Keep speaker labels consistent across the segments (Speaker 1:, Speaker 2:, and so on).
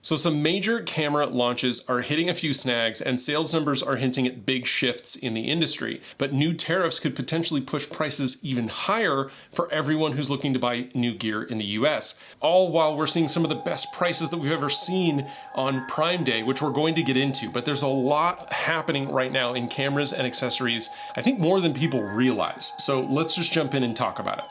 Speaker 1: So some major camera launches are hitting a few snags and sales numbers are hinting at big shifts in the industry, but new tariffs could potentially push prices even higher for everyone who's looking to buy new gear in the US, all while we're seeing some of the best prices that we've ever seen on Prime Day, which we're going to get into. But there's a lot happening right now in cameras and accessories, I think more than people realize. So let's just jump in and talk about it.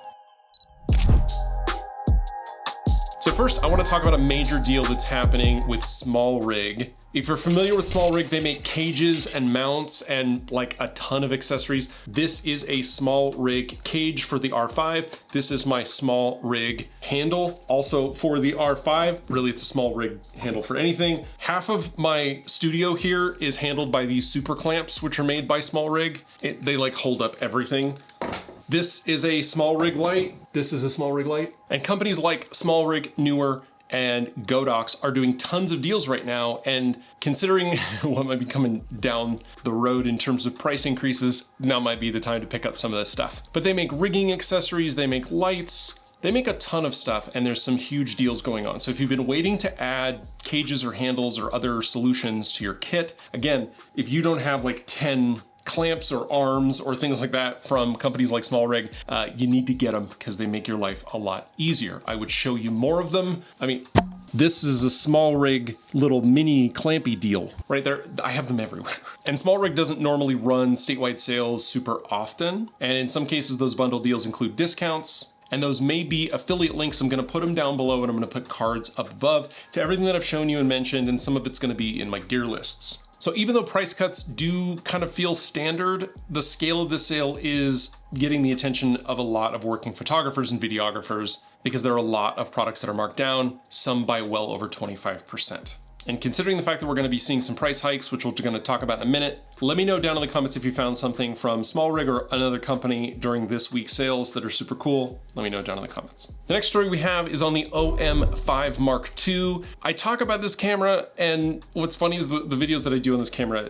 Speaker 1: So first, I want to talk about a major deal that's happening with SmallRig. If you're familiar with SmallRig, they make cages and mounts and like a ton of accessories. This is a SmallRig cage for the R5. This is my SmallRig handle. Also for the R5, really it's a SmallRig handle for anything. Half of my studio here is handled by these super clamps, which are made by SmallRig. They like hold up everything. This is a SmallRig light. This is a SmallRig light. And companies like SmallRig, Newer, and Godox are doing tons of deals right now. And considering what might be coming down the road in terms of price increases, now might be the time to pick up some of this stuff. But they make rigging accessories, they make lights, they make a ton of stuff, and there's some huge deals going on. So if you've been waiting to add cages or handles or other solutions to your kit, again, if you don't have like 10 clamps or arms or things like that from companies like SmallRig, you need to get them because they make your life a lot easier. I would show you more of them. I mean, this is a SmallRig little mini clampy deal right there. I have them everywhere. And SmallRig doesn't normally run statewide sales super often. And in some cases, those bundle deals include discounts. And those may be affiliate links. I'm gonna put them down below and I'm gonna put cards up above to everything that I've shown you and mentioned, and some of it's gonna be in my gear lists. So even though price cuts do kind of feel standard, the scale of this sale is getting the attention of a lot of working photographers and videographers because there are a lot of products that are marked down, some by well over 25%. And considering the fact that we're gonna be seeing some price hikes, which we're gonna talk about in a minute, let me know down in the comments if you found something from SmallRig or another company during this week's sales that are super cool. Let me know down in the comments. The next story we have is on the OM5 Mark II. I talk about this camera, and what's funny is the videos that I do on this camera,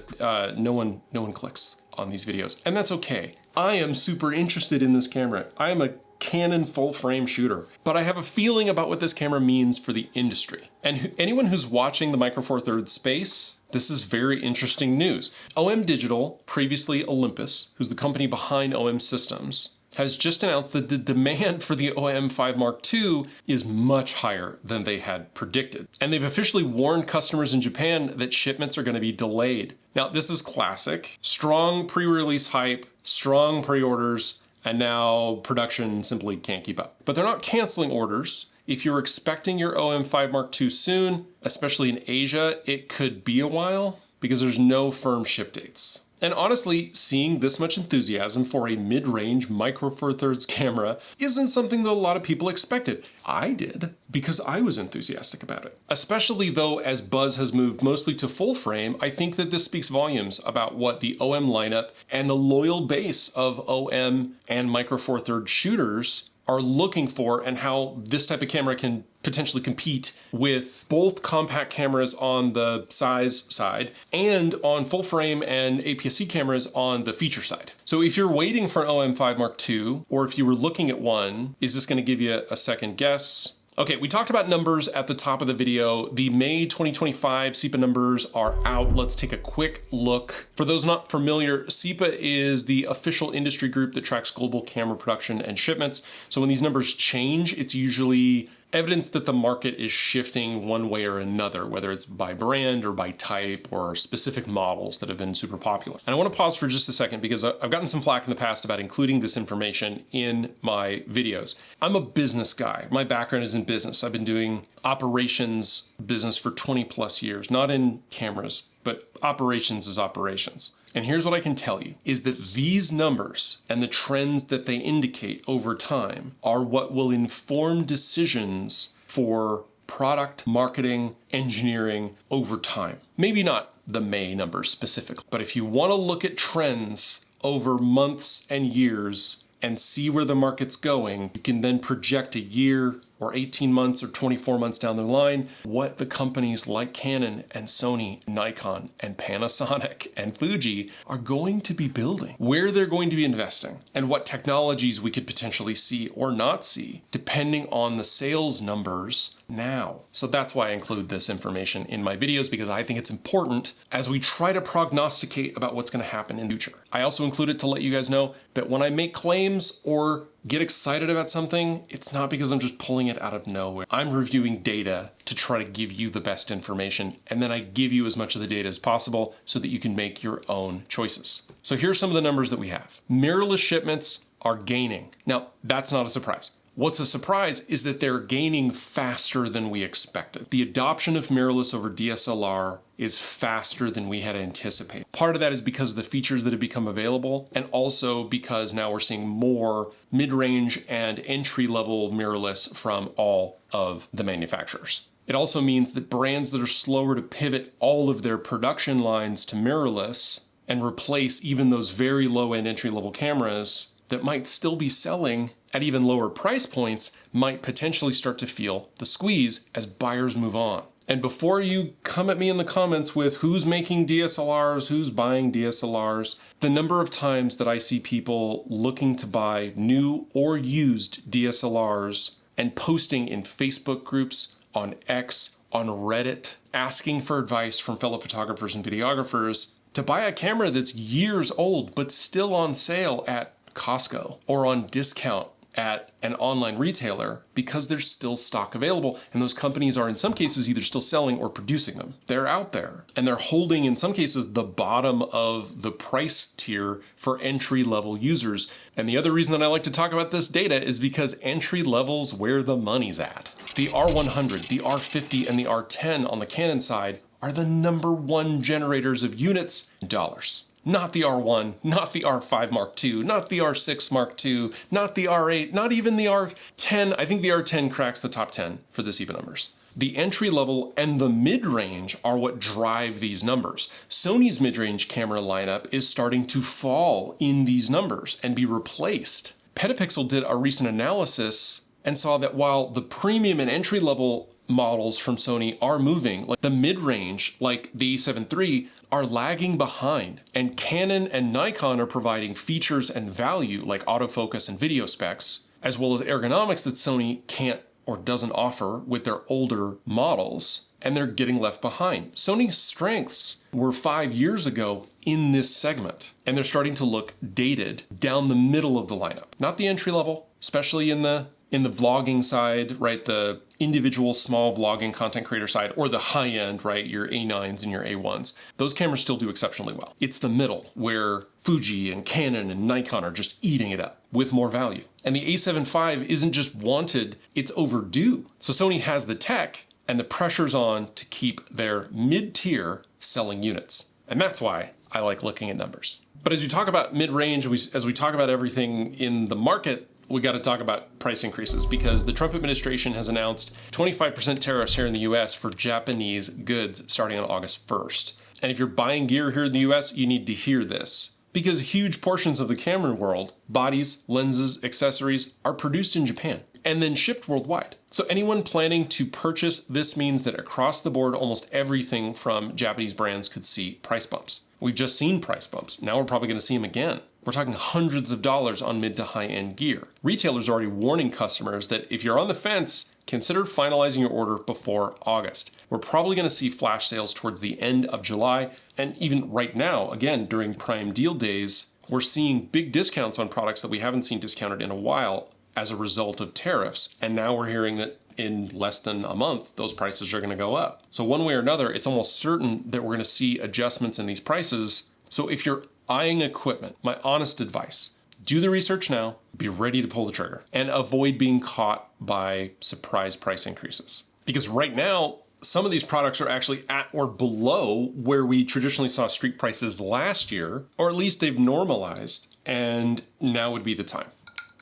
Speaker 1: no one clicks on these videos, and that's okay. I am super interested in this camera. I am a Canon full frame shooter, but I have a feeling about what this camera means for the industry. And anyone who's watching the Micro Four Thirds space, this is very interesting news. OM Digital, previously Olympus, who's the company behind OM Systems, has just announced that the demand for the OM5 Mark II is much higher than they had predicted. And they've officially warned customers in Japan that shipments are going to be delayed. Now, this is classic. Strong pre-release hype, strong pre-orders, and now production simply can't keep up. But they're not canceling orders. If you're expecting your OM5 Mark II soon, especially in Asia, it could be a while because there's no firm ship dates. And honestly, seeing this much enthusiasm for a mid-range Micro Four Thirds camera isn't something that a lot of people expected. I did, because I was enthusiastic about it. Especially though, as buzz has moved mostly to full frame, I think that this speaks volumes about what the OM lineup and the loyal base of OM and Micro Four Thirds shooters are looking for, and how this type of camera can potentially compete with both compact cameras on the size side and on full frame and APS-C cameras on the feature side. So if you're waiting for an OM5 Mark II, or if you were looking at one, is this gonna give you a second guess? Okay, we talked about numbers at the top of the video. The May 2025 SEPHA numbers are out. Let's take a quick look. For those not familiar, SEPHA is the official industry group that tracks global camera production and shipments. So when these numbers change, it's usually evidence that the market is shifting one way or another, whether it's by brand or by type or specific models that have been super popular. And I want to pause for just a second because I've gotten some flack in the past about including this information in my videos. I'm a business guy. My background is in business. I've been doing operations business for 20 plus years, not in cameras, but operations is operations. And here's what I can tell you, is that these numbers and the trends that they indicate over time are what will inform decisions for product, marketing, engineering over time. Maybe not the May numbers specifically, but if you want to look at trends over months and years and see where the market's going, you can then project a year, or 18 months or 24 months down the line, what the companies like Canon and Sony, Nikon and Panasonic and Fuji are going to be building, where they're going to be investing, and what technologies we could potentially see or not see, depending on the sales numbers now. So that's why I include this information in my videos, because I think it's important as we try to prognosticate about what's going to happen in the future. I also include it to let you guys know that when I make claims or get excited about something, it's not because I'm just pulling it out of nowhere. I'm reviewing data to try to give you the best information, and then I give you as much of the data as possible so that you can make your own choices. So here's some of the numbers that we have. Mirrorless shipments are gaining. Now, that's not a surprise. What's a surprise is that they're gaining faster than we expected. The adoption of mirrorless over DSLR is faster than we had anticipated. Part of that is because of the features that have become available, and also because now we're seeing more mid-range and entry-level mirrorless from all of the manufacturers. It also means that brands that are slower to pivot all of their production lines to mirrorless and replace even those very low-end entry-level cameras that might still be selling at even lower price points might potentially start to feel the squeeze as buyers move on. And before you come at me in the comments with who's making DSLRs, who's buying DSLRs, the number of times that I see people looking to buy new or used DSLRs and posting in Facebook groups, on X, on Reddit, asking for advice from fellow photographers and videographers to buy a camera that's years old but still on sale at Costco or on discount at an online retailer because there's still stock available, and those companies are in some cases either still selling or producing them. They're out there, and they're holding in some cases the bottom of the price tier for entry-level users. And the other reason that I like to talk about this data is because entry level's where the money's at. The R100, the R50, and the R10 on the Canon side are the #1 generators of units in dollars. Not the R1, not the R5 Mark II, not the R6 Mark II, not the R8, not even the R10. I think the R10 cracks the top 10 for the SEPHA numbers. The entry level and the mid-range are what drive these numbers. Sony's mid-range camera lineup is starting to fall in these numbers and be replaced. Petapixel did a recent analysis and saw that while the premium and entry level models from Sony are moving, like the mid-range, like the A7 III, are lagging behind. And Canon and Nikon are providing features and value like autofocus and video specs, as well as ergonomics that Sony can't or doesn't offer with their older models, and they're getting left behind. Sony's strengths were 5 years ago in this segment, and they're starting to look dated down the middle of the lineup. Not the entry level, especially in the vlogging side, right? The individual small vlogging content creator side, or the high end, right? Your A9s and your A1s. Those cameras still do exceptionally well. It's the middle where Fuji and Canon and Nikon are just eating it up with more value. And the A7V isn't just wanted, it's overdue. So Sony has the tech and the pressure's on to keep their mid-tier selling units. And that's why I like looking at numbers. But as we talk about mid-range, as we talk about everything in the market, we got to talk about price increases, because the Trump administration has announced 25% tariffs here in the US for Japanese goods starting on August 1st. And if you're buying gear here in the US, you need to hear this, because huge portions of the camera world, bodies, lenses, accessories, are produced in Japan and then shipped worldwide. So anyone planning to purchase this means that across the board, almost everything from Japanese brands could see price bumps. We've just seen price bumps. Now we're probably going to see them again. We're talking hundreds of dollars on mid to high end gear. Retailers are already warning customers that if you're on the fence, consider finalizing your order before August. We're probably going to see flash sales towards the end of July. And even right now, again, during Prime Deal Days, we're seeing big discounts on products that we haven't seen discounted in a while as a result of tariffs. And now we're hearing that in less than a month, those prices are going to go up. So one way or another, it's almost certain that we're going to see adjustments in these prices. So if you're eyeing equipment, my honest advice, do the research now, be ready to pull the trigger, and avoid being caught by surprise price increases. Because right now, some of these products are actually at or below where we traditionally saw street prices last year, or at least they've normalized, and now would be the time.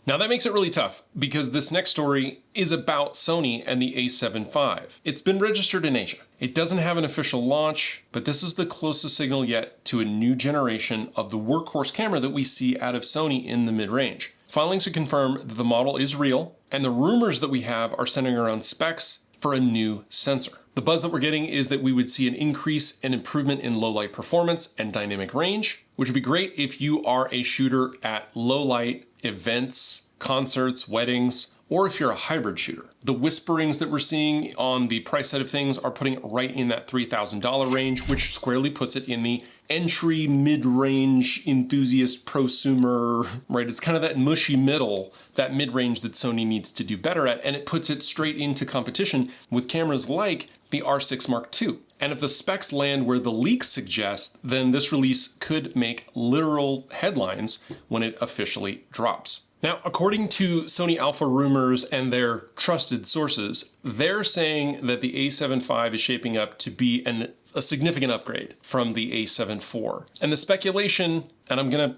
Speaker 1: Now that makes it really tough, because this next story is about Sony and the A7V. It's been registered in Asia. It doesn't have an official launch, but this is the closest signal yet to a new generation of the workhorse camera that we see out of Sony in the mid-range. Filings to confirm that the model is real And the rumors that we have are centering around specs for a new sensor. The buzz that we're getting is that we would see an increase and improvement in low light performance and dynamic range, which would be great if you are a shooter at low light events, concerts, weddings, or if you're a hybrid shooter. The whisperings that we're seeing on the price side of things are putting it right in that $3,000 range, which squarely puts it in the entry, mid-range, enthusiast, prosumer, right? It's kind of that mushy middle, that mid-range that Sony needs to do better at, and it puts it straight into competition with cameras like the R6 Mark II. And if the specs land where the leaks suggest, then this release could make literal headlines when it officially drops. Now, according to Sony Alpha rumors and their trusted sources, they're saying that the A7V is shaping up to be a significant upgrade from the A7 IV. And the speculation, and I'm gonna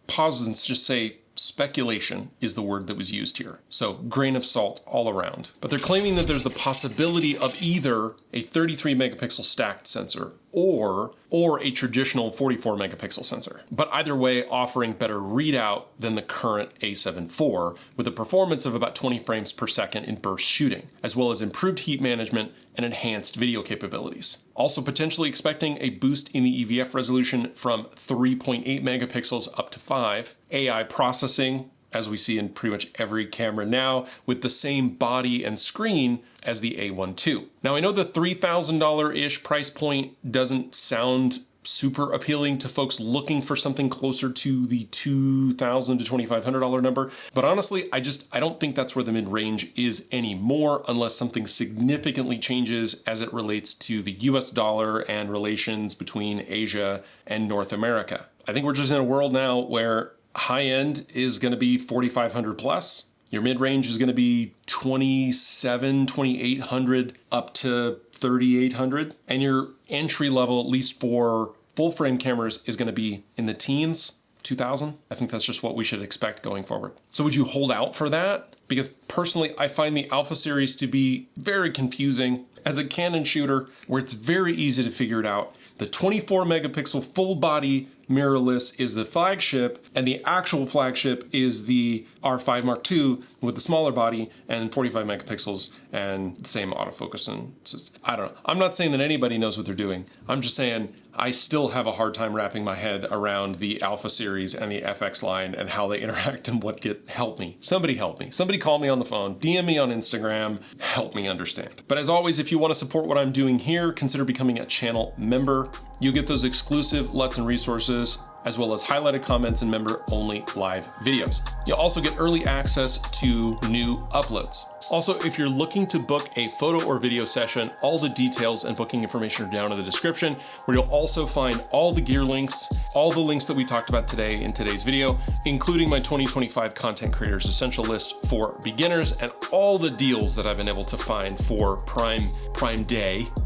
Speaker 1: pause and just say speculation is the word that was used here. So grain of salt all around. But they're claiming that there's the possibility of either a 33 megapixel stacked sensor or a traditional 44 megapixel sensor. But either way, offering better readout than the current A7 IV with a performance of about 20 frames per second in burst shooting, as well as improved heat management and enhanced video capabilities. Also potentially expecting a boost in the EVF resolution from 3.8 megapixels up to 5, AI processing, as we see in pretty much every camera now, with the same body and screen as the A1 II. Now, I know the $3,000-ish price point doesn't sound super appealing to folks looking for something closer to the $2,000 to $2,500 number, but honestly, I don't think that's where the mid-range is anymore unless something significantly changes as it relates to the US dollar and relations between Asia and North America. I think we're just in a world now where high end is going to be 4,500 plus. Your mid-range is going to be 2,700, 2,800 up to 3,800. And your entry level, at least for full frame cameras, is going to be in the teens, 2,000. I think that's just what we should expect going forward. So would you hold out for that? Because personally, I find the Alpha series to be very confusing as a Canon shooter where it's very easy to figure it out. The 24 megapixel full body mirrorless is the flagship, and the actual flagship is the R5 Mark II with the smaller body and 45 megapixels and the same autofocus. And I don't know. I'm not saying that anybody knows what they're doing. I'm just saying I still have a hard time wrapping my head around the Alpha series and the FX line and how they interact and help me. Somebody help me. Somebody call me on the phone, DM me on Instagram, help me understand. But as always, if you want to support what I'm doing here, consider becoming a channel member. You'll get those exclusive LUTs and resources, as well as highlighted comments and member-only live videos. You'll also get early access to new uploads. Also, if you're looking to book a photo or video session, all the details and booking information are down in the description, where you'll also find all the gear links, all the links that we talked about today in today's video, including my 2025 Content Creators Essential List for beginners and all the deals that I've been able to find for Prime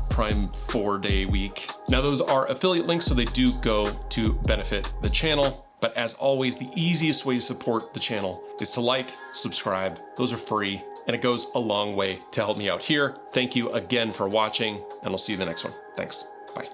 Speaker 1: 4-day week. Now, those are affiliate links, so they do go to benefit the channel. But as always, the easiest way to support the channel is to like, subscribe. Those are free, and it goes a long way to help me out here. Thank you again for watching, and I'll see you in the next one. Thanks. Bye.